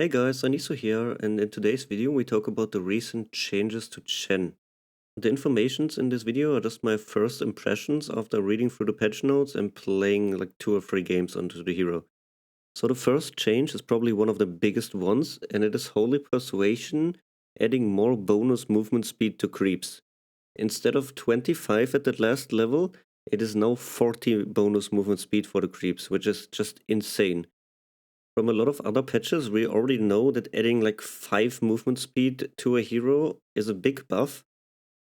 Hey guys, Aniso here, and in today's video we talk about the recent changes to Chen. The informations in this video are just my first impressions after reading through the patch notes and playing like 2 or 3 games onto the hero. So the first change is probably one of the biggest ones, and it is Holy Persuasion adding more bonus movement speed to creeps. Instead of 25 at the last level, it is now 40 bonus movement speed for the creeps, which is just insane. From a lot of other patches, we already know that adding like 5 movement speed to a hero is a big buff,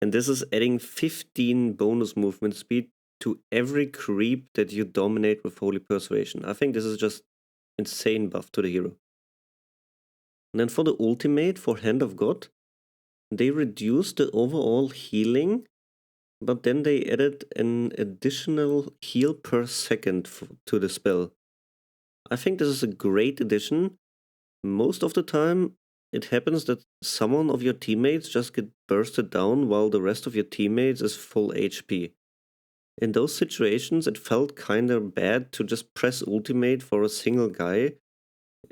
and this is adding 15 bonus movement speed to every creep that you dominate with Holy Persuasion. I think this is just insane buff to the hero. And then for the ultimate for Hand of God, they reduced the overall healing, but then they added an additional heal per second to the spell. I think this is a great addition. Most of the time, it happens that someone of your teammates just get bursted down while the rest of your teammates is full HP. In those situations, it felt kinda bad to just press ultimate for a single guy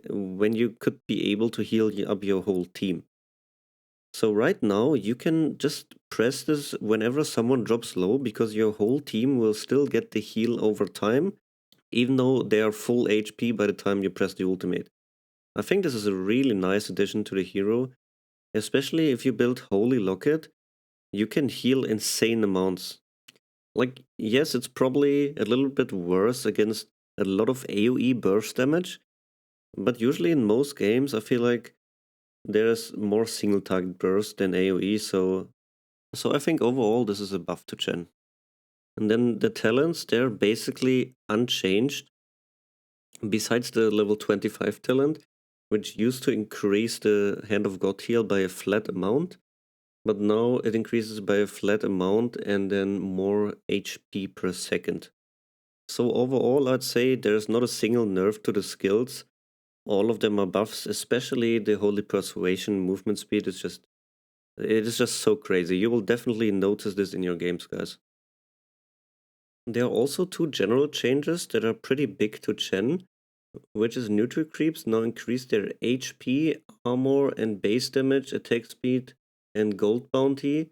when you could be able to heal up your whole team. So right now, you can just press this whenever someone drops low because your whole team will still get the heal over time, even though they are full HP by the time you press the ultimate. I think this is a really nice addition to the hero, especially if you build Holy Locket. You can heal insane amounts. Like, yes, it's probably a little bit worse against a lot of AoE burst damage, but usually in most games, I feel like there's more single target burst than AoE, so I think overall this is a buff to Chen. And then the talents, they're basically unchanged, besides the level 25 talent, which used to increase the Hand of God heal by a flat amount, but now it increases by a flat amount and then more HP per second. So overall, I'd say there's not a single nerf to the skills. All of them are buffs, especially the Holy Persuasion movement speed it is just so crazy. You will definitely notice this in your games, guys. There are also two general changes that are pretty big to Chen, which is neutral creeps now increase their HP, armor, and base damage, attack speed, and gold bounty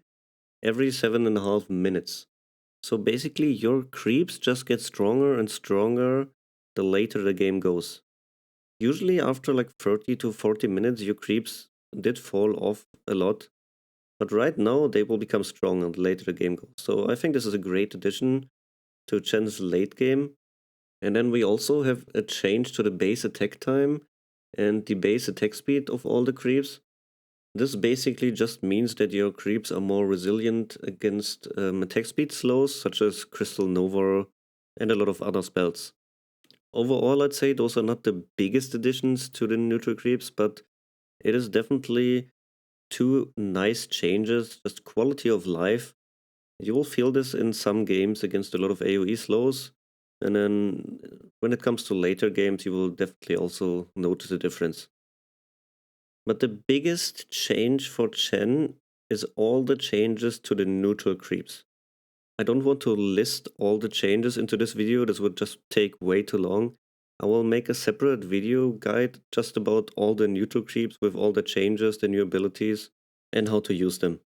every 7.5 minutes. So basically, your creeps just get stronger and stronger the later the game goes. Usually, after like 30 to 40 minutes, your creeps did fall off a lot, but right now they will become stronger the later the game goes. So I think this is a great addition to Chen's late game. And then we also have a change to the base attack time and the base attack speed of all the creeps. This basically just means that your creeps are more resilient against attack speed slows, such as Crystal Nova and a lot of other spells. Overall, I'd say those are not the biggest additions to the neutral creeps, but it is definitely two nice changes, just quality of life. You will feel this in some games against a lot of AoE slows, and then when it comes to later games, you will definitely also notice a difference. But the biggest change for Chen is all the changes to the neutral creeps. I don't want to list all the changes into this video, this would just take way too long. I will make a separate video guide just about all the neutral creeps with all the changes, the new abilities, and how to use them.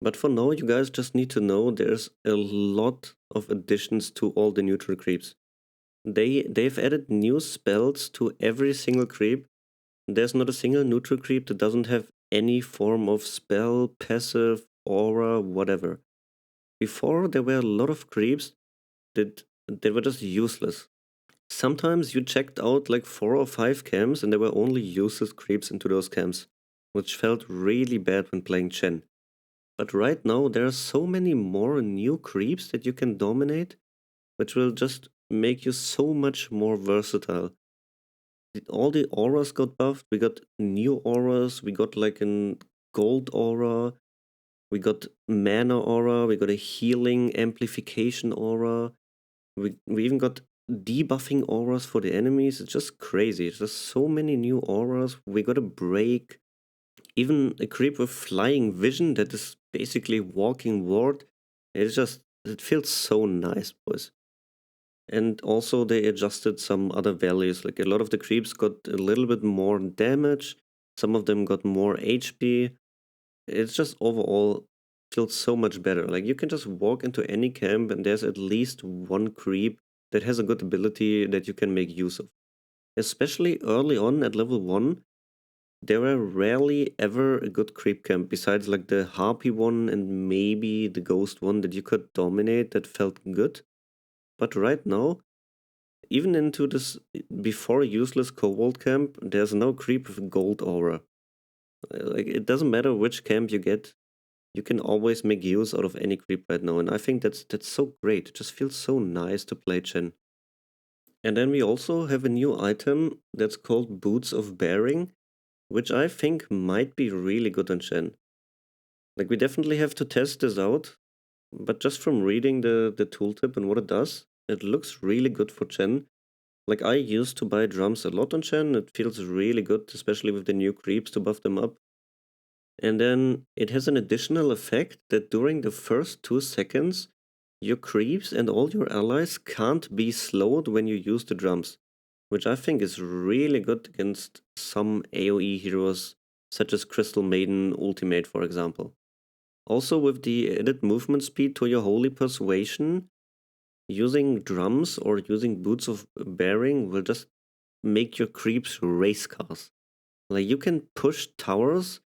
But for now, you guys just need to know there's a lot of additions to all the neutral creeps. They've added new spells to every single creep. There's not a single neutral creep that doesn't have any form of spell, passive, aura, whatever. Before, there were a lot of creeps that they were just useless. Sometimes you checked out like 4 or 5 camps and there were only useless creeps into those camps, which felt really bad when playing Chen. But right now, there are so many more new creeps that you can dominate, which will just make you so much more versatile. All the auras got buffed. We got new auras. We got like an gold aura. We got mana aura. We got a healing amplification aura. We even got debuffing auras for the enemies. It's just crazy. It's just so many new auras. We got a break. Even a creep with flying vision that is basically walking ward. It feels so nice, boys. And also they adjusted some other values. Like a lot of the creeps got a little bit more damage, some of them got more HP. It's just overall feels so much better. Like you can just walk into any camp and there's at least one creep that has a good ability that you can make use of. Especially early on at level 1, there were rarely ever a good creep camp besides like the Harpy one and maybe the Ghost one that you could dominate that felt good. But right now, even into this before useless Kobold camp, there's no creep with gold aura. Like it doesn't matter which camp you get, you can always make use out of any creep right now, and I think that's so great. It just feels so nice to play Chen. And then we also have a new item that's called Boots of Bearing, which I think might be really good on Chen. Like we definitely have to test this out, but just from reading the tooltip and what it does, it looks really good for Chen. Like I used to buy drums a lot on Chen, it feels really good, especially with the new creeps to buff them up. And then it has an additional effect that during the first 2 seconds, your creeps and all your allies can't be slowed when you use the drums, which I think is really good against some AoE heroes, such as Crystal Maiden Ultimate, for example. Also, with the added movement speed to your Holy Persuasion, using drums or using Boots of Bearing will just make your creeps race cars. Like you can push towers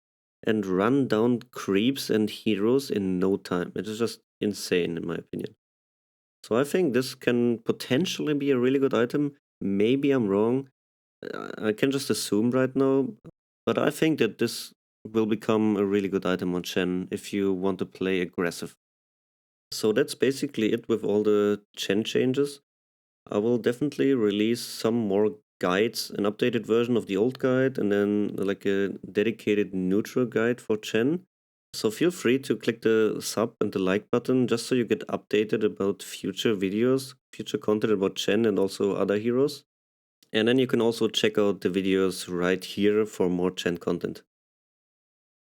and run down creeps and heroes in no time. It is just insane in my opinion. So I think this can potentially be a really good item. Maybe I'm wrong. I can just assume right now, but I think that this will become a really good item on Chen if you want to play aggressive. So that's basically it with all the Chen changes. I will definitely release some more guides, an updated version of the old guide, and then like a dedicated neutral guide for Chen. So feel free to click the sub and the like button just so you get updated about future videos, future content about Chen and also other heroes. And then you can also check out the videos right here for more Chen content.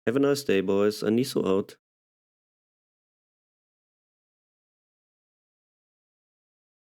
Have a nice day, boys. Aniso out.